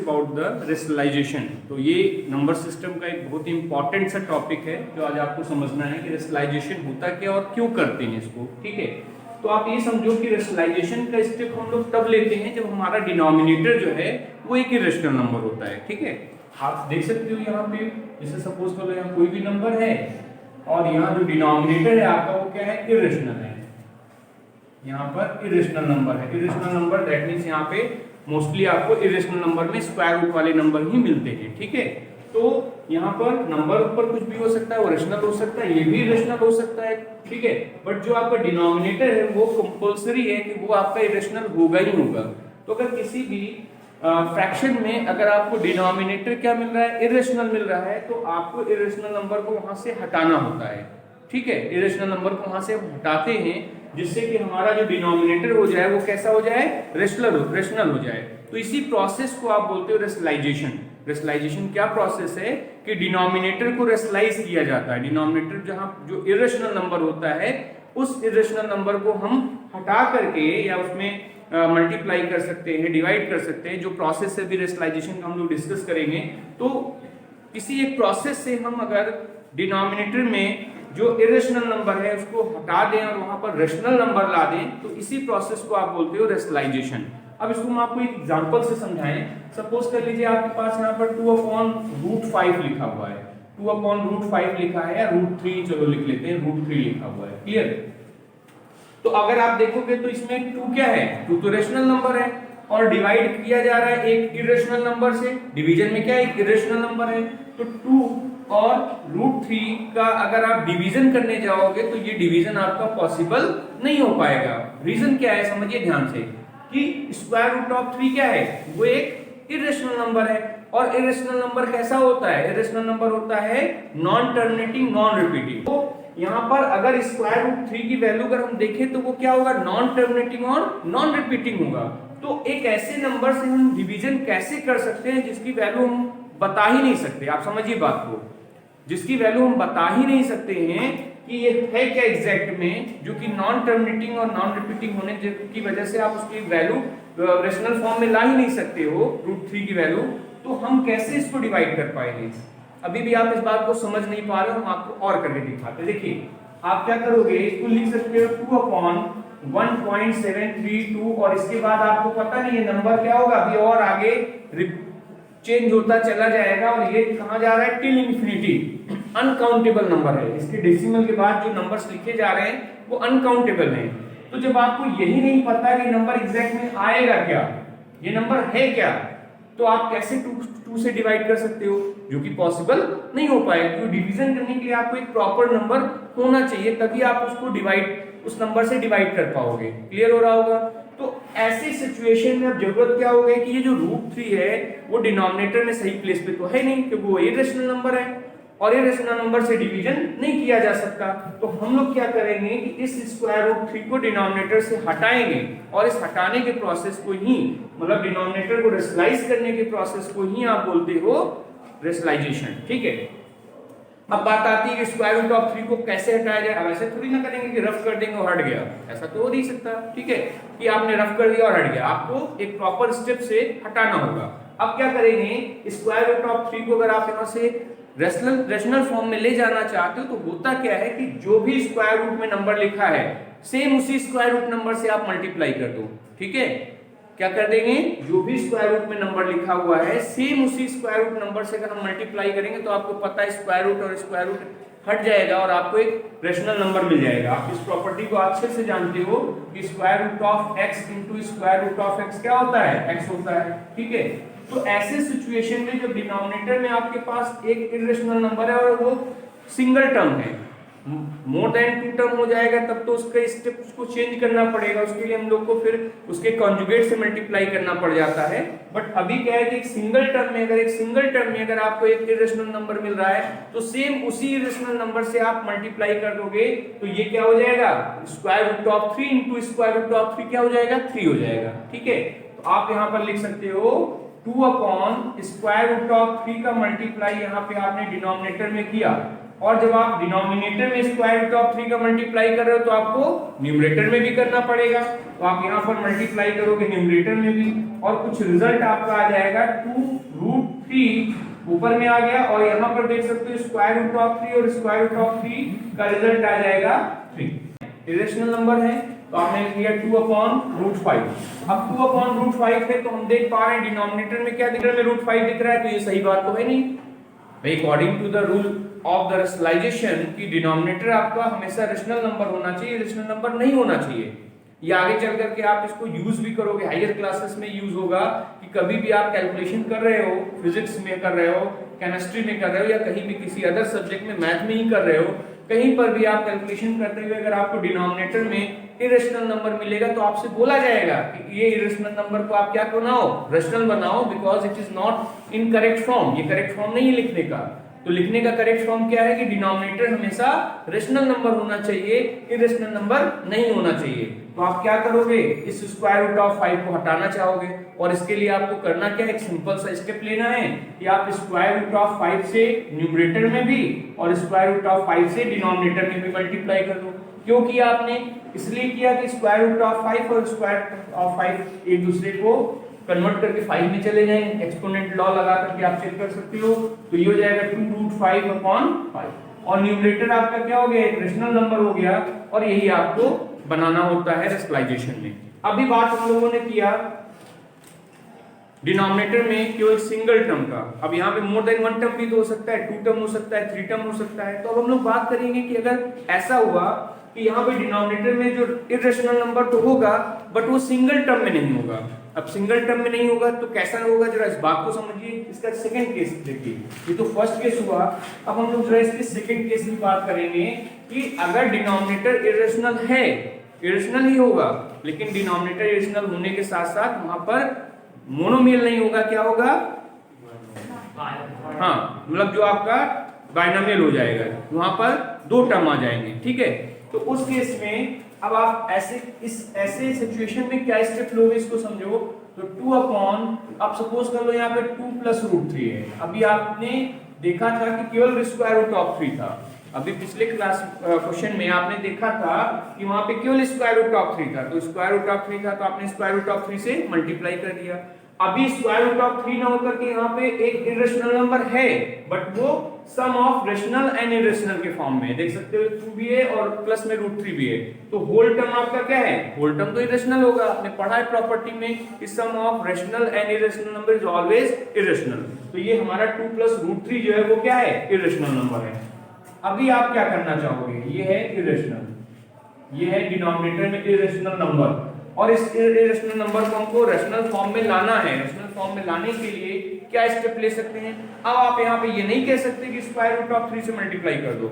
About the rationalisation. तो ये number system का एक बहुत ही इंपॉर्टेंट सा टॉपिक है जो आज आपको समझना है कि रेशनलाइजेशन होता क्या और क्यों करते हैं इसको। ठीक है, तो आप ये समझो कि रेशनलाइजेशन का स्टेप हम लोग तब लेते हैं जब हमारा डिनोमिनेटर जो है वो एक इरेशनल नंबर होता है। ठीक है, आप देख सकते हो यहाँ पे, जैसे सपोज करो यहाँ कोई भी नंबर है और यहाँ जो डिनोमिनेटर है आपका वो क्या है, इरेशनल है। यहाँ पर इरेशनल नंबर है, इरेशनल नंबर दैट मींस यहाँ पे मोस्टली आपको इरेशनल नंबर में स्क्वायर रूट वाले नंबर ही मिलते हैं। ठीक है, तो यहाँ पर नंबर ऊपर कुछ भी हो सकता है, वो रेशनल हो सकता है, ये भी रेशनल हो सकता है। ठीक है, बट जो आपका डिनोमिनेटर है वो कंपल्सरी है कि वो आपका इरेशनल होगा ही होगा। तो अगर किसी भी फ्रैक्शन में अगर आपको डिनोमिनेटर क्या मिल रहा है, इरेशनल मिल रहा है, तो आपको इरेशनल नंबर को वहां से हटाना होता है। ठीक है, इरेशनल नंबर को वहां से हटाते हैं जिससे कि हमारा जो डिनोमिनेटर हो जाए वो कैसा हो जाए, रेशनल हो जाए। तो इसी प्रोसेस को आप बोलते हो रेशनलाइजेशन। रेशनलाइजेशन क्या प्रोसेस है कि डिनोमिनेटर को रेशनलाइज किया जाता है। डिनोमिनेटर जहां जो इरेशनल नंबर होता है उस इरेशनल नंबर को हम हटा करके या उसमें मल्टीप्लाई कर सकते हैं, डिवाइड कर सकते हैं। जो प्रोसेस है भी रेशनलाइजेशन का हम लोग डिस्कस करेंगे। तो किसी एक प्रोसेस से हम अगर डिनोमिनेटर में जो इरेशनल नंबर है उसको हटा दें और वहां पर रेशनल नंबर ला दें, तो इसी प्रोसेस को आप बोलते हो रेशनलाइजेशन। अब इसको हम आपको एक एग्जांपल से समझाएं। सपोज कर लीजिए आपके पास यहाँ पर 2/√5 लिखा हुआ है, 2/√5 लिखा है, या √3 चलो लिख लेते हैं, √3 लिखा हुआ है। क्लियर? तो अगर आप देखोगे तो इसमें 2 क्या है, 2 तो रेशनल नंबर है और डिवाइड किया जा रहा है एक इरेशनल नंबर से। डिवीजन में क्या है, एक इरेशनल नंबर है। तो 2 और √3 का अगर आप डिवीजन करने जाओगे तो ये डिवीजन आपका पॉसिबल नहीं हो पाएगा। रीजन क्या है, समझिए ध्यान से, कि √3 क्या है, वो एक इरेशनल नंबर है। और इरेशनल नंबर कैसा होता है, इरेशनल नंबर होता है नॉन टर्मिनेटिंग, नॉन रिपीटिंग। तो यहाँ पर अगर √3 की वैल्यू अगर हम देखें तो वो क्या होगा, नॉन टर्मिनेटिंग और नॉन रिपीटिंग होगा। तो एक ऐसे नंबर से हम डिवीजन कैसे कर सकते हैं जिसकी वैल्यू हम बता ही नहीं सकते। आप समझिए बात को, जिसकी वैल्यू हम बता ही नहीं सकते हैं कि ये है क्या एग्जैक्ट में, जो कि नॉन टर्मिनेटिंग और नॉन रिपीटिंग होने की वजह से आप उसकी वैल्यू रेशनल फॉर्म में ला ही नहीं सकते हो √3 की वैल्यू। तो हम कैसे इसको डिवाइड कर पाएंगे? अभी भी आप इस बात को समझ नहीं पा रहे हो, हम आपको और करके दिखाते हैं। देखिए आप क्या करोगे, इसको लिख सकते हो 2/1.732 और इसके बाद आपको पता नहीं है नंबर क्या होगा, अभी और आगे चेंज होता चला जाएगा और ये कहां जा रहा है, टिल इंफिनिटी। अनकाउंटेबल नंबर है, इसके डेसिमल के बाद जो नंबर्स लिखे जा रहे हैं वो अनकाउंटेबल हैं। तो जब आपको यही नहीं पता कि नंबर एग्जैक्ट में आएगा क्या, ये नंबर है क्या, तो आप कैसे 2 से डिवाइड कर सकते हो, जो कि पॉसिबल नहीं हो पाएगा। तो डिवीजन करने के लिए आपको एक प्रॉपर नंबर होना चाहिए, तभी आप उसको डिवाइड, उस नंबर से डिवाइड कर पाओगे। क्लियर हो रहा होगा? तो ऐसी सिचुएशन में अब जरूरत क्या हो गई कि ये जो √3 है वो डिनोमिनेटर में सही प्लेस पे तो है नहीं, क्योंकि वो इरेशनल नंबर है और इरेशनल नंबर से डिवीजन नहीं किया जा सकता। तो हम लोग क्या करेंगे कि इस √3 को डिनोमिनेटर से हटाएंगे और इस हटाने के प्रोसेस को ही, मतलब डिनोमिनेटर को रेशनलाइज करने के प्रोसेस को ही आप बोलते हो रेशनलाइजेशन। ठीक है, अब बात आती है कि √3 को कैसे हटाया जाए। अब ऐसे थोड़ी ना करेंगे कि रफ कर देंगे और हट गया, ऐसा तो हो नहीं सकता। ठीक है, कि आपने रफ कर दिया और हट गया, आपको एक प्रॉपर स्टेप से हटाना होगा। अब क्या करेंगे, √3 को अगर आप यहाँ से रेशनल फॉर्म में ले जाना चाहते हो तो होता क्या है कि जो भी स्क्वायर रूट में नंबर लिखा है सेम उसी स्क्वायर रूट नंबर से आप मल्टीप्लाई कर दो। ठीक है, क्या कर देंगे, जो भी स्क्वायर रूट में नंबर लिखा हुआ है सेम उसी स्क्वायर रूट नंबर से अगर हम मल्टीप्लाई करेंगे तो आपको पता है स्क्वायर रूट और स्क्वायर रूट हट जाएगा और आपको एक रेशनल नंबर मिल जाएगा। आप इस प्रॉपर्टी को अच्छे से जानते हो कि √x इंटू √x क्या होता है, x होता है। ठीक है, तो ऐसे सिचुएशन में जब डिनोमिनेटर में आपके पास एक इरेशनल नंबर है और वो सिंगल टर्म है, मोर देन 2 टर्म हो जाएगा तब तो उसका स्टेप को चेंज करना पड़ेगा। उसके लिए हम लोग को फिर उसके कॉन्जुगेट से मल्टीप्लाई करना पड़ जाता है। बट अभी क्या है कि एक सिंगल टर्म में अगर आपको एक इरेशनल नंबर मिल रहा है तो सेम उसी इरेशनल नंबर से आप मल्टीप्लाई कर दोगे तो ये क्या हो जाएगा, √3 इंटू √3 क्या हो जाएगा, 3 हो जाएगा। ठीक है, तो आप यहाँ पर लिख सकते हो 2 अपॉन स्क्वायर रूट ऑफ 3 का मल्टीप्लाई यहाँ पे आपने डिनोमिनेटर में किया, और जब आप डिनोमिनेटर में स्क्वायर रूट ऑफ 3 का मल्टीप्लाई कर रहे हो तो आपको न्यूमरेटर में भी करना पड़ेगा। तो आप यहाँ पर मल्टीप्लाई करोगे न्यूमरेटर में भी, और कुछ रिजल्ट आपका आ जाएगा 2√3 ऊपर में आ गया, और यहाँ पर देख सकते हो स्क्वायर रूट ऑफ 3 और स्क्वायर रूट ऑफ 3 का रिजल्ट आ जाएगा 3। इरेशनल नंबर है तो आपने लिया 2/√5। अब 2/√5 है तो हम देख पा रहे हैं डिनोमिनेटर में क्या दिख रहा है, √5 दिख रहा है, तो ये सही बात तो है नहीं भाई। According to the rule of the rationalisation की डिनोमिनेटर आपका हमेशा रेशनल नंबर होना चाहिए, रेशनल नंबर नहीं होना चाहिए। ये आगे चल करके आप इसको यूज भी करोगे, हायर क्लासेस में यूज होगा कि कभी भी आप कैलकुलेशन कर रहे हो, फिजिक्स में कर रहे हो, केमिस्ट्री में कर रहे हो, या कहीं भी किसी अदर सब्जेक्ट में मैथ में ही कर रहे हो, कहीं पर भी आप कैलकुलेशन करते हुए अगर आपको डिनोमिनेटर में इरेशनल नंबर मिलेगा तो आपसे बोला जाएगा कि ये इरेशनल नंबर को आप क्या बनाओ, रेशनल बनाओ, because it is not in correct form. ये करेक्ट फॉर्म नहीं है लिखने का। तो लिखने का करेक्ट फॉर्म क्या है कि डिनोमिनेटर हमेशा रेशनल नंबर होना चाहिए, इरेशनल नंबर नहीं होना चाहिए। तो आप क्या करोगे, इस स्क्वायर रूट ऑफ 5 को हटाना चाहोगे, और इसके लिए आपको करना क्या है, एक सिंपल सा स्टेप लेना है कि आप स्क्वायर रूट ऑफ 5 से न्यूमरेटर में भी और स्क्वायर रूट ऑफ 5 से डिनोमिनेटर में भी मल्टीप्लाई कर दो। क्यों किया आपने, इसलिए किया कि स्क्वायर रूट ऑफ 5 और स्क्वायर ऑफ 5 एक दूसरे को कन्वर्ट करके 5 में चले जाएंगे। एक्सपोनेंट लॉ लगा करके आप चेक कर सकते हो। तो ये हो जाएगा 2√5/5, और न्यूमरेटर आपका क्या हो गया, एक रेशनल नंबर हो गया, और यही आपको बनाना होता है रेशनलाइजेशन में। अभी बात हम लोगों ने किया डिनोमिनेटर में केवल सिंगल टर्म का। अब यहाँ पे मोर देन 1 टर्म भी तो हो सकता है, 2 टर्म हो सकता है, 3 टर्म हो सकता है। तो अब हम लोग बात करेंगे कि अगर ऐसा हुआ कि यहाँ पे डिनोमिनेटर में जो इरेशनल नंबर तो होगा बट वो सिंगल टर्म में नहीं होगा। अब सिंगल टर्म में नहीं होगा तो कैसा होगा, जरा इस बात को समझिए। इसका सेकंड केस देखिए, ये तो फर्स्ट केस हुआ। अब हम लोग जरा इसके सेकंड केस की बात करेंगे कि अगर डिनोमिनेटर इरेशनल है, इरेशनल ही होगा, लेकिन डिनोमिनेटर इरेशनल होने के साथ साथ वहां पर मोनोमियल नहीं होगा, क्या होगा, हाँ, मतलब जो आपका बाइनोमियल हो जाएगा, वहां पर 2 टर्म आ जाएंगे, ठीक है। तो उस केस में अब आप ऐसे सिचुएशन में क्या स्टेप लोगे, इसको समझो। तो 2 अपॉन, आप सपोज कर लो यहाँ पे 2 + √3 है। अभी आपने देखा था कि केवल स्क्वायर रूट ऑफ 3 था। अभी पिछले क्लास क्वेश्चन में आपने देखा था कि वहां पे केवल स्क्वायर रूट ऑफ 3 था। तो स्क्वायर रूट ऑफ 3 था तो आपने स्क्वायर रूट ऑफ 3 से मल्टीप्लाई कर दिया। अभी स्क्वायर रूट ऑफ 3 ना होकर के यहाँ पे एक इरेशनल नंबर है, बट वो सम ऑफ रेशनल एंड इरेशनल के फॉर्म में देख सकते हो, 2 भी है और प्लस में √3 भी है। तो होल टर्म आपका क्या है, होल टर्म तो इरेशनल होगा। आपने पढ़ा है प्रॉपर्टी में कि sum of rational and irrational number is always irrational. तो ये हमारा 2 + √3 जो है वो क्या है, इरेशनल नंबर है। अभी आप क्या करना चाहोगे, ये है इरेशनल, ये है डिनोमिनेटर में इरेशनल नंबर, और इस इरेशनल नंबर को हमको रेशनल फॉर्म में लाना है। रेशनल फॉर्म में लाने के लिए क्या स्टेप ले सकते हैं। अब आप यहाँ पे ये नहीं कह सकते कि स्क्वायर रूट ऑफ 3 से मल्टीप्लाई कर दो।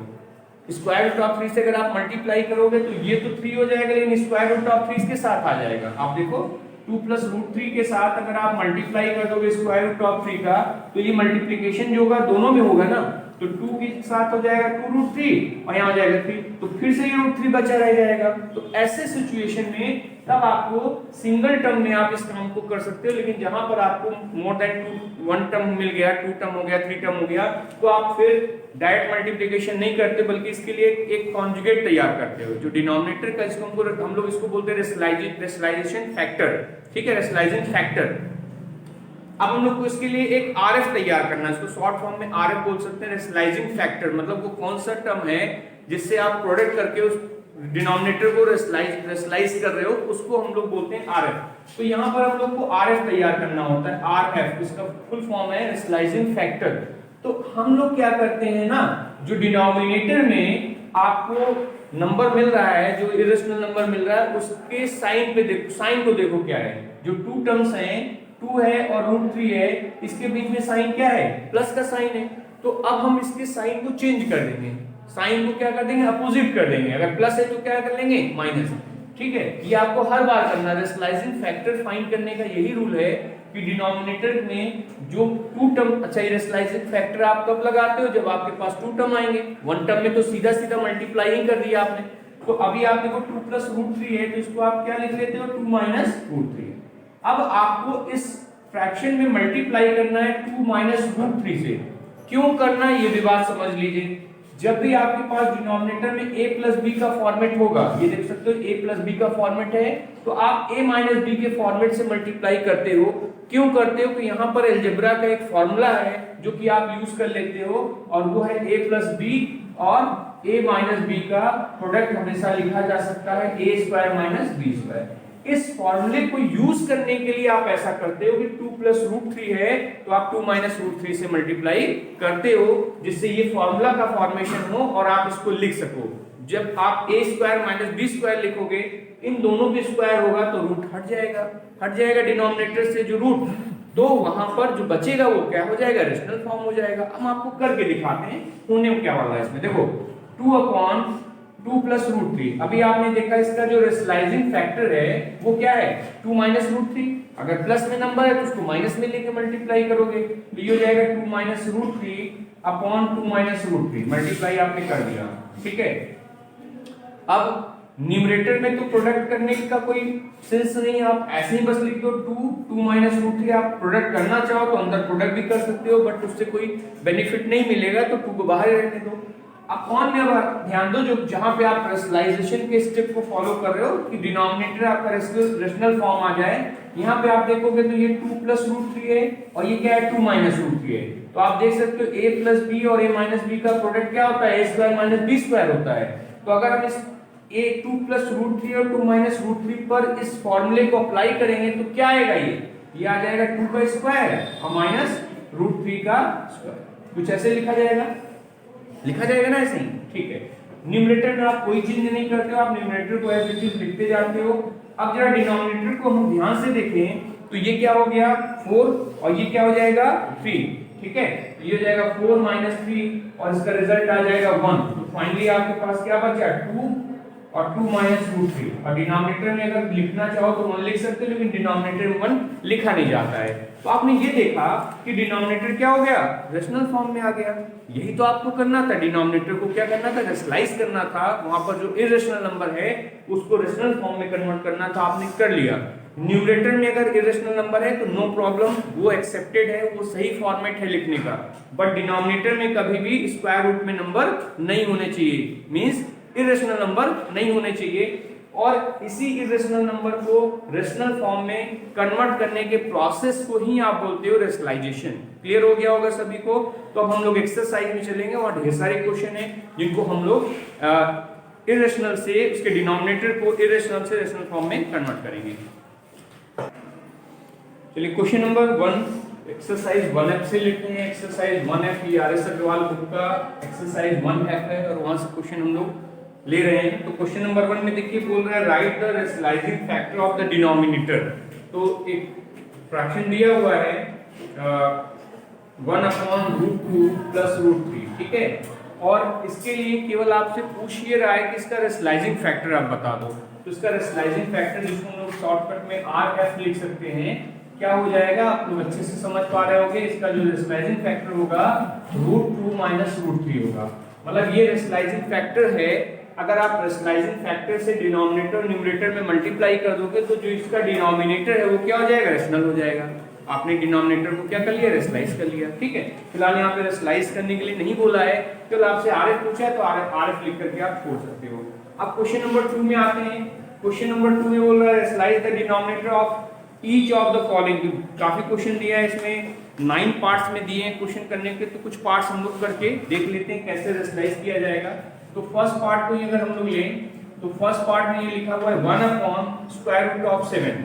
स्क्वायर रूट ऑफ 3 से अगर आप मल्टीप्लाई करोगे तो ये तो 3 हो जाएगा, लेकिन स्क्वायर रूट ऑफ 3 इसके साथ आ जाएगा। आप देखो 2 + √3 के साथ अगर आप मल्टीप्लाई कर दोगे स्क्वायर रूट ऑफ 3 का, तो ये मल्टीप्लिकेशन जो होगा दोनों में होगा ना। तो 2 के साथ हो जाएगा 2√3 और यहाँ हो जाएगा 3, तो फिर से ये √3 बचा रह जाएगा। तो ऐसे सिचुएशन में तब आपको सिंगल टर्म में आप इस काम को कर सकते हो, लेकिन जहां पर आपको मोर देन 1 टर्म मिल गया, 2 टर्म हो गया, 3 टर्म हो गया, तो आप फिर डायरेक्ट मल्टीप्लिकेशन नहीं करते, बल्कि इसके लिए एक कॉन्जुगेट तैयार करते हो। जो डिनोमिनेटर का इसको हम लोग इसको बोलते हैं रेशनलाइजेशन फैक्टर, ठीक है, रेशनलाइजिंग फैक्टर। अब हम लोग को इसके लिए एक आरएफ तैयार करना है, इसको शॉर्ट फॉर्म में आरएफ बोल सकते हैं, रेशनलाइजिंग फैक्टर। मतलब वो कौन सा टर्म है जिससे आप प्रोडक्ट करके उस डिनोमिनेटर को रेशनलाइज कर रहे हो, उसको हम लोग बोलते हैं आरएफ। तो यहाँ पर हम लोग को आरएफ तैयार करना होता है, आरएफ, इसका फुल फॉर्म है रेशनलाइजिंग फैक्टर। तो हम लोग क्या करते हैं ना, जो डिनोमिनेटर में आपको नंबर मिल रहा है, जो इरेशनल नंबर मिल रहा है, उसके साइन पे देखो, साइन को देखो क्या है। जो 2 टर्म्स हैं, 2 है और √3 है, इसके बीच में साइन क्या है, प्लस का साइन है। तो अब हम इसके साइन को चेंज कर देंगे, साइन को क्या कर देंगे, अपोजिट कर देंगे। अगर प्लस है तो क्या कर लेंगे, माइनस, ठीक है। ये आपको हर बार करना है। रेशनलाइजिंग फैक्टर फाइंड करने का यही रूल है कि डिनोमिनेटर में जो 2 टर्म, अच्छा ये रेशनलाइजिंग फैक्टर आप कब लगाते हो, जब आपके पास 2 टर्म आएंगे। 1 टर्म में तो सीधा सीधा मल्टीप्लाई ही कर दिया आपने। तो अभी आप देखो 2 + √3 है, तो इसको आप क्या लिख लेते हो, 2 - √3। अब आपको इस फ्रैक्शन में मल्टीप्लाई करना है 2 माइनस रूट 3 से। क्यों करना है ये भी बात समझ लीजिए। जब भी आपके पास डिनोमिनेटर में a प्लस बी का फॉर्मेट होगा, ये देख सकते हो a प्लस बी का फॉर्मेट है, तो आप a माइनस बी के फॉर्मेट से मल्टीप्लाई करते हो। क्यों करते हो कि यहाँ पर अलजेब्रा का एक फॉर्मूला है जो कि आप यूज कर लेते हो, और वो है a प्लस बी और a माइनस बी का प्रोडक्ट हमेशा लिखा जा सकता है a square minus b square. इस फॉर्मूले को यूज करने के लिए आप ऐसा करते हो कि 2 प्लस रूट 3 है तो आप 2 माइनस रूट 3 से मल्टीप्लाई करते हो, जिससे ये फॉर्मूला का फॉर्मेशन हो और आप इसको लिख सको। जब आप a square minus b square लिखोगे, इन दोनों के स्क्वायर होगा तो रूट हट जाएगा डिनोमिनेटर से जो रूट, तो वहां पर जो बचेगा वो क्या हो जाएगा, रेशनल फॉर्म हो जाएगा। हम आपको करके दिखाते हैं होने क्या वाला है इसमें। देखो 2 अपॉन 2 प्लस रूट 3, अभी आपने देखा इसका जो रेशनलाइजिंग फैक्टर है वो क्या है 2 माइनस रूट 3। अगर प्लस में नंबर है तो उसको माइनस में लेके मल्टीप्लाई करोगे तो ये हो जाएगा 2 minus root 3 upon 2 minus root 3, multiply आपने कर दिया, ठीक है। अब न्यूमरेटर में तो प्रोडक्ट करने का कोई सेंस नहीं है, आप ऐसे ही बस लिख दो 2 माइनस रूट 3। आप प्रोडक्ट करना चाहो तो अंदर प्रोडक्ट भी कर सकते हो, बट उससे कोई बेनिफिट नहीं मिलेगा, तो 2 को बाहर रहने दो। अपॉन में अब ध्यान दो, जो जहां पे आप रेशनलाइजेशन के स्टेप को फॉलो कर रहे हो कि डिनोमिनेटर आपका रेशनल फॉर्म आ जाए, यहाँ पे आप देखोगे तो ये 2 प्लस रूट 3 है और ये क्या है 2 माइनस रूट 3 है। तो आप देख सकते हो a प्लस बी और a माइनस बी का प्रोडक्ट क्या होता है, a square minus b square होता है। तो अगर हम इस a 2 प्लस रूट 3 और 2 माइनस रूट 3 पर इस फॉर्मूले को अप्लाई करेंगे तो क्या आएगा, ये आ जाएगा 2 का स्क्वायर और माइनस रूट 3 का स्क्वायर। कुछ ऐसे लिखा जाएगा ना, ऐसे ही, ठीक है। न्यूमरेटर में आप कोई चेंज नहीं करते हो, आप न्यूमरेटर को ऐसे चीज लिखते जाते हो। अब जरा डिनोमिनेटर को हम ध्यान से देखें तो ये क्या हो गया 4 और ये क्या हो जाएगा 3, ठीक है। ये हो जाएगा 4 माइनस 3 और इसका रिजल्ट आ जाएगा 1। तो फाइनली आपके पास क्या बचा 2 और 2 माइनस रूट 3। और डिनोमिनेटर में अगर लिखना चाहो तो 1 लिख सकते हो, लेकिन डिनोमिनेटर में 1 लिखा नहीं जाता है। तो आपने ये देखा कि डिनोमिनेटर क्या हो गया, रेशनल फॉर्म में आ गया। यही तो आपको करना था, डिनोमिनेटर को क्या करना था, रेशनलाइज करना था। वहां पर जो इरेशनल नंबर है उसको रेशनल फॉर्म में कन्वर्ट करना था, आपने कर लिया। न्यूमरेटर में अगर इरेशनल नंबर है तो नो प्रॉब्लम, वो एक्सेप्टेड है, वो सही फॉर्मेट है लिखने का। बट डिनोमिनेटर में कभी भी स्क्वायर रूट में नंबर नहीं होने चाहिए, मींस इरेशनल नंबर नहीं होने चाहिए। और इसी इरेशनल नंबर को रेशनल फॉर्म में कन्वर्ट करने के प्रोसेस को ही आप बोलते हो रेशनलाइजेशन। क्लियर हो गया होगा सभी को। तो अब हम लोग एक्सरसाइज में चलेंगे और ढेर सारे क्वेश्चन हैं जिनको हम लोग इरेशनल से उसके डिनोमिनेटर को इरेशनल से रेशनल फॉर्म में कन्वर्ट करेंगे। चलिए क्वेश्चन नंबर 1 एक्सरसाइज 1F से लेते हैं। एक्सरसाइज 1F ये आर एस अग्रवाल बुक का एक्सरसाइज 1F है और वहां से क्वेश्चन हम लोग ले रहे हैं। तो क्वेश्चन नंबर 1 में देखिए बोल रहा है right the rationalising factor of the denominator. तो एक फ्रैक्शन दिया हुआ है 1 अपॉन रूट 2 प्लस रूट 3, ठीक है। और इसके लिए केवल आपसे पूछ ये रहा है कि इसका रेशनलाइजिंग फैक्टर आप बता दो। तो इसका रेशनलाइजिंग फैक्टर जिसको हम लोग शॉर्टकट में RF लिख सकते हैं, क्या हो जाएगा, आप लोग अच्छे से समझ पा रहे होंगे। इसका जो रेशनलाइजिंग फैक्टर होगा रूट 2 माइनस रूट 3 होगा। मतलब ये रेशनलाइजिंग फैक्टर है। अगर आप रेशनलाइजिंग फैक्टर से डिनोमिनेटर और न्यूमरेटर में मल्टीप्लाई कर दोगे तो जो इसका डिनोमिनेटर है वो क्या हो जाएगा, रेशनल हो जाएगा। आपने डिनोमिनेटर को क्या कर लिया, रेशनलाइज कर लिया, ठीक है। फिलहाल यहाँ पे रेशनलाइज करने के लिए नहीं बोला है, केवल आपसे RF पूछा है तो RF लिख करके आप छोड़ सकते हो। अब क्वेश्चन नंबर 2 में आते हैं। क्वेश्चन नंबर 2 में बोल रहा है rationalise the denominator of each of the following. काफी क्वेश्चन दिया है इसमें, 9 पार्ट्स में दिए हैं क्वेश्चन करने के। तो कुछ पार्ट्स हम लोग करके देख लेते हैं कैसे रेशनलाइज किया जाएगा। तो फर्स्ट पार्ट को अगर हम लोग लें तो फर्स्ट पार्ट में ये लिखा हुआ है 1 अपॉन स्क्वायर रूट ऑफ 7।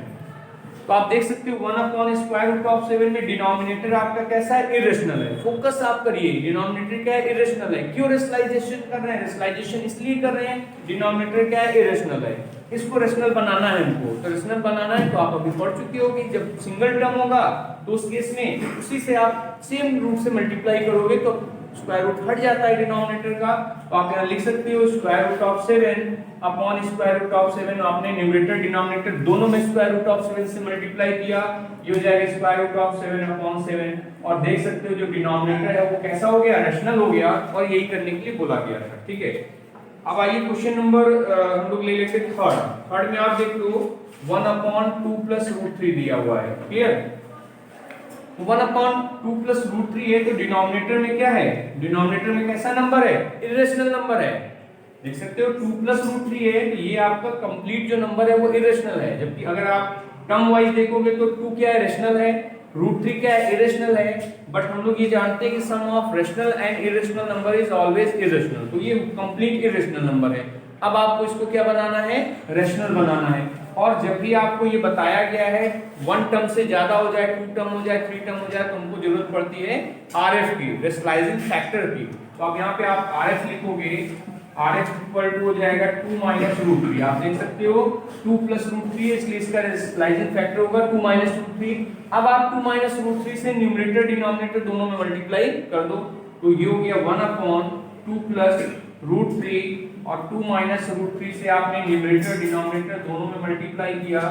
तो आप देख सकते हो 1 अपॉन स्क्वायर रूट ऑफ 7 में डिनोमिनेटर आपका कैसा है, इरेशनल है। फोकस आप करिए, डिनोमिनेटर क्या है, इरेशनल है। क्यों रेशनलाइजेशन कर रहे हैं, रेशनलाइजेशन इसलिए कर रहे हैं, डिनोमिनेटर क्या है, इरेशनल है। इसको रेशनल बनाना है हमको। तो रेशनल बनाना है तो आप अभी पढ़ चुके होगी, जब सिंगल टर्म होगा तो उस केस में उसी से आप सेम रूट से मल्टीप्लाई करोगे तो स्क्वायर रूट हट जाता है डिनोमिनेटर का। तो आप यहाँ लिख सकते हो square root of 7 upon square root of 7। आपने न्यूमरेटर डिनोमिनेटर दोनों में स्क्वायर रूट ऑफ 7 से मल्टीप्लाई किया, ये हो जाएगा स्क्वायर रूट ऑफ 7 अपॉन 7। और देख सकते हो जो डिनोमिनेटर है वो कैसा हो गया, रेशनल हो गया। और यही करने के लिए बोला गया था, ठीक है। अब आइए क्वेश्चन नंबर हम लोग ले लेते हैं थर्ड में आप देख लो 1 अपॉन 2 प्लस रूट 3 दिया हुआ है, क्लियर। 1 अपॉन 2 प्लस रूट 3 है, तो डिनोमिनेटर में क्या है, डिनोमिनेटर में कैसा नंबर है, इरेशनल नंबर है। देख सकते हो 2 प्लस रूट 3 है, तो ये आपका कंप्लीट जो नंबर है वो इरेशनल है। जबकि अगर आप टर्म वाइज देखोगे तो 2 क्या है, रेशनल है, रूट 3 क्या है, इरेशनल है। बट हम लोग ये जानते हैं कि sum of rational and irrational number is always irrational, तो ये कंप्लीट इरेशनल नंबर है। अब आपको इसको क्या बनाना है, रेशनल बनाना है। और जब भी आपको ये बताया गया है 1 टर्म से ज्यादा हो जाए, 2 टर्म हो जाए, 3 टर्म हो जाए, तो हमको जरूरत पड़ती है आरएफ की, रेशनलाइजिंग फैक्टर की। तो अब यहाँ पे आप आरएफ लिखोगे, RF इक्वल टू हो जाएगा 2 माइनस रूट 3। आप देख सकते हो 2 प्लस रूट 3 है, इसलिए इसका रेशनलाइजिंग फैक्टर होगा 2 माइनस रूट 3। अब आप 2 माइनस रूट 3 से न्यूमरेटर डिनोमिनेटर दोनों में मल्टीप्लाई कर दो, तो ये हो गया 1 अपॉन 2 प्लस रूट 3, और 2 माइनस रूट 3 से आपने न्यूमरेटर डिनोमिनेटर दोनों में मल्टीप्लाई किया।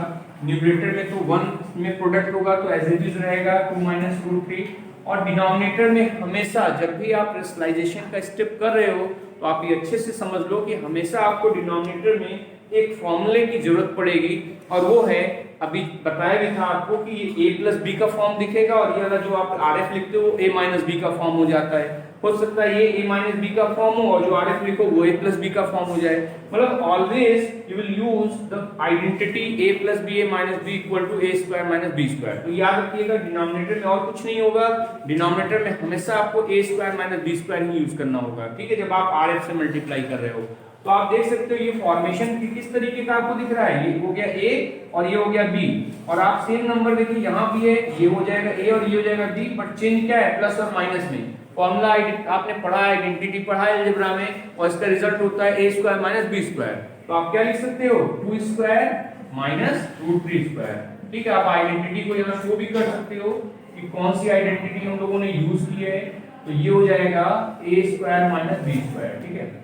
न्यूमरेटर में तो 1 में प्रोडक्ट होगा, तो एज इट इज रहेगा 2 माइनस रूट 3। और डिनोमिनेटर में हमेशा जब भी आप रेशनलाइजेशन का स्टेप कर रहे हो, तो आप ये अच्छे से समझ लो कि हमेशा आपको डिनोमिनेटर में एक फॉर्मूले की जरूरत पड़ेगी, और वो है, अभी बताया भी था आपको कि ये a प्लस बी का फॉर्म दिखेगा, और ये वाला जो आप RF लिखते हो a माइनस बी का फॉर्म हो जाता है। हो सकता है ये a माइनस बी का फॉर्म हो, और जो RF लिखो वो a प्लस बी का फॉर्म हो जाए। मतलब always you will use the identity a plus b a minus b equal to a square minus b square. तो याद रखिएगा डिनोमिनेटर में और कुछ नहीं होगा, डिनोमिनेटर में हमेशा आपको a square minus b square ही यूज करना होगा, ठीक है, जब आप RF से मल्टीप्लाई कर रहे हो। तो आप देख सकते हो ये फॉर्मेशन किस तरीके का आपको दिख रहा है, ये हो गया A और ये हो गया B, और आप सेम नंबर देखिए यहाँ भी है, ये हो जाएगा A और ये हो जाएगा B, बट चेंज क्या है, प्लस और माइनस में। फॉर्मूला आपने पढ़ा है, आइडेंटिटी पढ़ा है अलजेब्रा में, और इसका रिजल्ट होता है a square minus b square. तो आप क्या लिख सकते हो, 2 स्क्वायर माइनस रूट 3 स्क्वायर। ठीक है, आप आइडेंटिटी को यहाँ शो भी कर सकते हो कि कौन सी आइडेंटिटी हम लोगों ने यूज की है। तो ये हो जाएगा a square minus b square. ठीक है,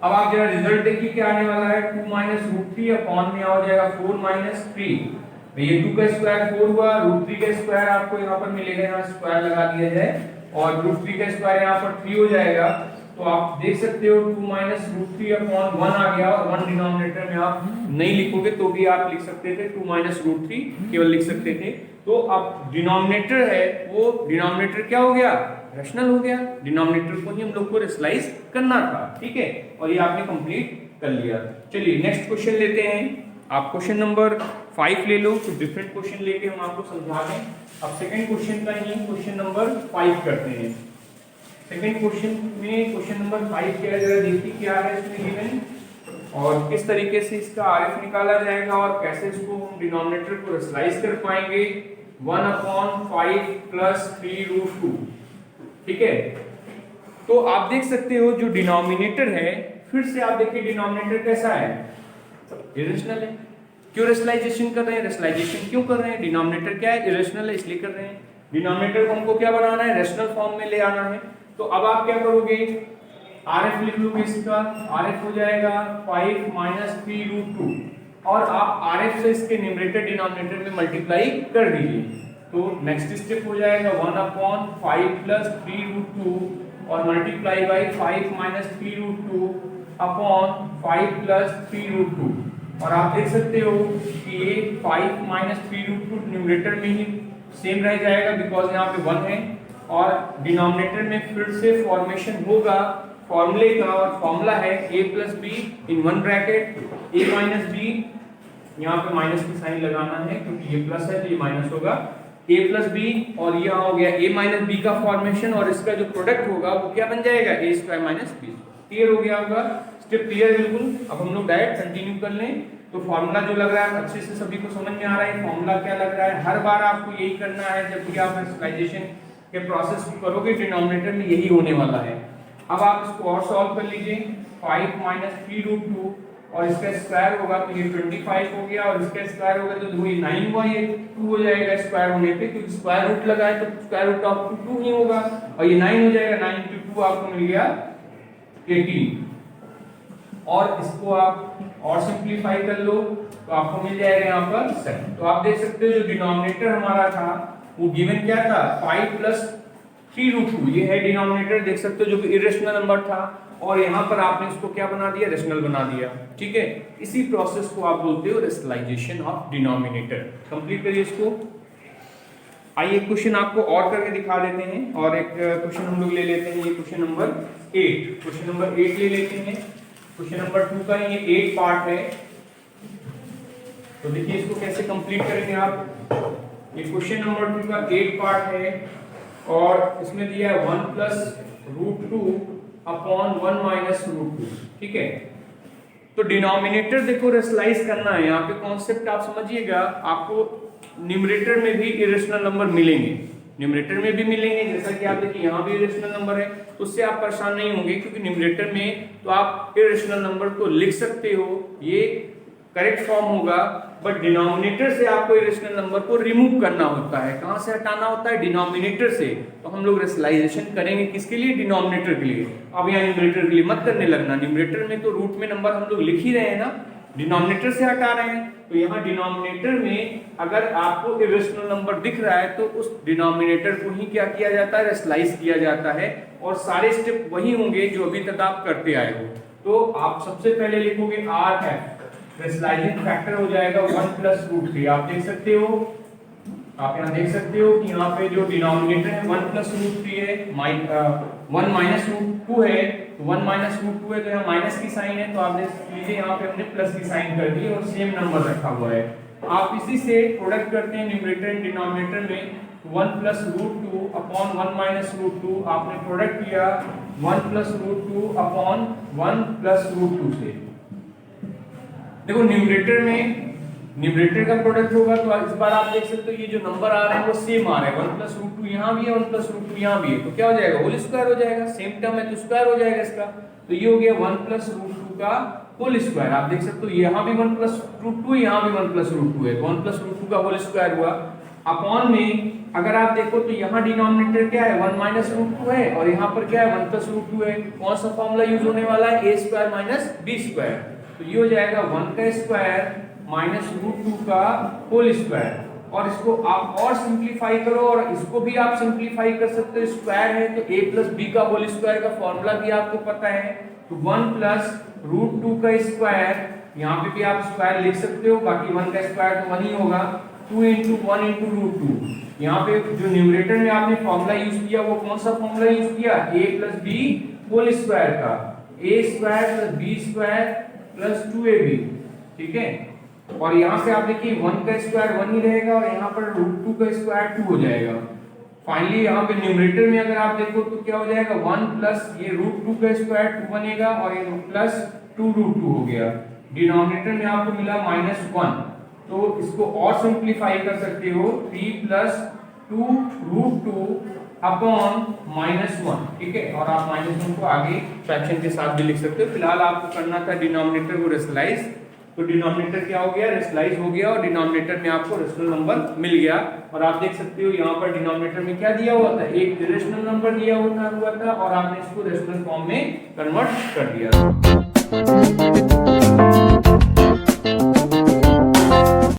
अब आप जरा रिजल्ट देखिए क्या आने वाला है, 2 माइनस रूट 3 अपॉन में हो जाएगा 4 माइनस 3। ये 2 का स्क्वायर 4 हुआ, रूट 3 का स्क्वायर आपको यहाँ पर मिलेगा, यहाँ स्क्वायर लगा दिया जाए, और रूट 3 का स्क्वायर यहाँ पर 3 हो जाएगा। तो आप देख सकते हो 2 माइनस रूट 3 अपॉन 1 आ गया, और 1 डिनोमिनेटर में आप नहीं लिखोगे तो भी आप लिख सकते थे 2 माइनस रूट 3 केवल लिख सकते थे। तो अब डिनोमिनेटर है वो डिनोमिनेटर क्या हो गया, रैशनल हो गया। डिनोमिनेटर को ही हम लोग को रेशनलाइज करना था। ठीक है, और ये आपने कंप्लीट कर लिया। चलिए नेक्स्ट क्वेश्चन लेते हैं। आप क्वेश्चन नंबर 5 ले लो, तो डिफरेंट क्वेश्चन लेके हम आपको समझा दें। अब सेकंड क्वेश्चन का ही क्वेश्चन नंबर 5 करते हैं। सेकंड क्वेश्चन में क्वेश्चन नंबर 5 क्या है, जरा देखिए क्या है इसमें गिवन, और किस तरीके से इसका आरएफ निकाला जाएगा, और कैसे इसको हम डिनोमिनेटर को रेशनलाइज कर पाएंगे। 1/5 प्लस 3 रूट 2। ठीक है, तो आप देख सकते हो जो डिनोमिनेटर है, फिर से आप देखिए डिनोमिनेटर कैसा है, इरेशनल है। क्यों रेशनलाइजेशन कर रहे हैं, रेशनलाइजेशन क्यों कर रहे हैं, डिनोमिनेटर क्या है, इरेशनल है, इसलिए कर रहे हैं। डिनोमिनेटर को हमको क्या बनाना है, रैशनल फॉर्म में ले आना है। तो अब आप क्या करोगे, आरएफ लिख लोगे, इसका आरएफ हो जाएगा 5 माइनस 3 रूट 2, और आप आरएफ से इसके न्यूमरेटर डिनोमिनेटर में मल्टीप्लाई कर दीजिए। तो नेक्स्ट स्टेप हो जाएगा 1/5 प्लस 3 रूट 2, और multiply by 5 minus 3 root 2 upon 5 plus 3 root 2। और आप देख सकते हो कि ये 5 माइनस 3 रूट 2 न्यूमरेटर में ही सेम रह जाएगा, बिकॉज यहाँ पे 1 है, और डिनोमिनेटर में फिर से फॉर्मेशन होगा फॉर्मूले का, और फॉर्मूला है a plus b in 1 bracket a minus b. यहाँ पे माइनस की साइन लगाना है क्योंकि ये प्लस है तो ये माइनस होगा, a प्लस बी, और यहाँ हो गया a माइनस बी का फॉर्मेशन, और इसका जो प्रोडक्ट होगा वो क्या बन जाएगा, a square minus b. Clear हो गया होगा, स्टेप क्लियर बिल्कुल। अब हम लोग डायरेक्ट कंटिन्यू कर लें। तो फॉर्मूला जो लग रहा है अच्छे से सभी को समझ में आ रहा है, फॉर्मूला क्या लग रहा है, हर बार आपको यही करना है जब भी आप रेशनलाइजेशन के प्रोसेस को करोगे, डिनोमिनेटर में यही होने वाला है। अब आप इसको और सॉल्व कर लीजिए, 5 माइनस 3 रूट 2, और इसका स्क्वायर होगा तो ये 25 हो गया, और इसका स्क्वायर होगा तो 9 हुआ, ये 2 हो जाएगा स्क्वायर होने पे, क्योंकि स्क्वायर रूट लगा है तो स्क्वायर रूट ऑफ 2 ही होगा, और ये 9 हो जाएगा, 9 × 2 आपको मिल गया 18। और इसको आप और सिंप्लीफाई कर लो तो आपको मिल जाएगा यहाँ पर 7। तो आप देख सकते हो जो डिनोमिनेटर हमारा था वो गिवन क्या था, 5 प्लस 3 रूट 2, ये है डिनोमिनेटर, देख सकते हो जो कि इरेशनल नंबर था, और यहाँ पर आपने इसको क्या बना दिया, रेशनल बना दिया। ठीक है, इसी प्रोसेस को आप बोलते हो रेशनलाइजेशन ऑफ डिनोमिनेटर। कंप्लीट करिए इसको। आइए क्वेश्चन आपको और करके दिखा देते हैं, और एक क्वेश्चन हम लोग ले लेते हैं, ये क्वेश्चन नंबर 8, क्वेश्चन नंबर 8 ले लेते हैं। क्वेश्चन नंबर 2 का ये 8 पार्ट है, तो देखिए इसको कैसे कंप्लीट करेंगे आप। ये क्वेश्चन नंबर 2 का 8 पार्ट है, और इसमें दिया है 1 plus root 2 upon 1 minus root 2, ठीक है। तो डिनोमिनेटर देखो रेशनलाइज करना है, यहाँ पे कॉन्सेप्ट आप समझिएगा। आपको न्यूमरेटर में भी इरेशनल नंबर मिलेंगे, न्यूमरेटर में भी मिलेंगे, जैसा कि आप देखिए यहाँ भी इरेशनल नंबर है, तो उससे आप परेशान नहीं होंगे, क्योंकि न्यूमरेटर में तो आप इरेशनल नंबर को लिख सकते हो, ये करेक्ट फॉर्म होगा। बट डिनोमिनेटर से आपको इरेशनल नंबर को रिमूव करना होता है। कहां से हटाना होता है? डिनोमिनेटर से। तो हम लोग रेशनलाइजेशन करेंगे किसके लिए? डिनोमिनेटर के लिए। अब यहाँ न्यूमरेटर के लिए मत करने लगना, न्यूमरेटर में तो रूट में नंबर हम लोग लिख ही रहे हैं ना, डिनोमिनेटर से हटा रहे हैं। तो यहाँ डिनोमिनेटर में अगर आपको इरेशनल नंबर दिख रहा है तो उस डिनोमिनेटर को ही क्या किया जाता है? रेशनलाइज किया जाता है, और सारे स्टेप वही होंगे जो अभी तक आप करते आए हो। तो आप सबसे पहले लिखोगे आर है, रेशनलाइजिंग फैक्टर हो जाएगा 1 प्लस रूट 3। आप देख सकते हो, आप यहाँ देख सकते हो कि यहाँ पे जो डिनोमिनेटर है 1 प्लस रूट 3 है, 1 माइनस रूट 2 है, तो 1 माइनस रूट 2 है, तो यहाँ माइनस की साइन है, तो आप देख लीजिए यहाँ पे हमने प्लस की साइन कर दी और सेम नंबर रखा हुआ है। आप इसी से प्रोडक्ट करते हैं न्यूमरेटर एंड डिनोमिनेटर में, 1 plus root 2 upon 1 minus root 2, आपने प्रोडक्ट किया 1 plus root 2 upon 1 plus root 2 से। देखो न्यूमरेटर में न्यूमरेटर का प्रोडक्ट होगा, तो इस बार आप देख सकते हो ये जो नंबर आ रहे हैं वो सेम आ रहे हैं, 1 प्लस रूट 2 यहाँ भी है, 1 प्लस रूट 2 यहाँ भी है, तो क्या हो जाएगा? होल स्क्वायर हो जाएगा, सेम टर्म है तो स्क्वायर हो जाएगा इसका। तो ये हो गया 1 प्लस रूट 2 का होल स्क्वायर। आप देख सकते हो यहाँ भी 1 प्लस रूट 2, यहाँ भी 1 प्लस रूट 2 है, तो 1 प्लस रूट 2 का होल स्क्वायर हुआ। अपॉन में अगर आप देखो तो यहाँ डिनोमिनेटर क्या है? 1 माइनस रूट 2 है, और यहाँ पर क्या है? 1 प्लस रूट 2 है। कौन सा फॉर्मूला यूज होने वाला है? a square minus b square. तो ये हो जाएगा 1 का स्क्वायर माइनस रूट 2 का होल स्क्वायर। और इसको आप और सिंप्लीफाई करो, और इसको भी आप सिंप्लीफाई कर सकते हो, स्क्वायर है तो a प्लस b का होल स्क्वायर का फॉर्मूला भी आपको पता है। तो 1 प्लस रूट 2 का स्क्वायर, यहाँ पे भी आप स्क्वायर लिख सकते हो, बाकी 1 का स्क्वायर तो 1 ही होगा, 2 इंटू 1 इंटू रूट 2। यहाँ पे जो न्यूमरेटर में आपने फॉर्मूला यूज किया वो कौन सा फॉर्मूला यूज किया? a प्लस b होल स्क्वायर का, a square plus b square plus 2ab, ठीक है। और यहाँ से आप देखिए 1 का स्क्वायर 1 ही रहेगा, और यहाँ पर रूट 2 का स्क्वायर 2 हो जाएगा। फाइनली यहाँ पे न्यूमरेटर में अगर आप देखो तो क्या हो जाएगा? 1 प्लस ये रूट 2 का स्क्वायर 2 बनेगा, और ये प्लस 2 रूट 2 हो गया। डिनोमिनेटर में आपको मिला -1, तो इसको और सिंप्लीफाई कर सकते हो, 3 प्लस 2 रूट 2 अपॉन -1, ठीक है। और आप -1 को आगे फ्रैक्शन के साथ भी लिख सकते हो। फिलहाल आपको करना था डिनोमिनेटर को रेशनलाइज, तो डिनोमिनेटर क्या हो गया? रेशनलाइज हो गया, और डिनोमिनेटर में आपको रेशनल नंबर मिल गया। और आप देख सकते हो यहाँ पर डिनोमिनेटर में क्या दिया हुआ था? एक रेशनल नंबर दिया हुआ था, और आपने इसको रेशनल फॉर्म में कन्वर्ट कर दिया।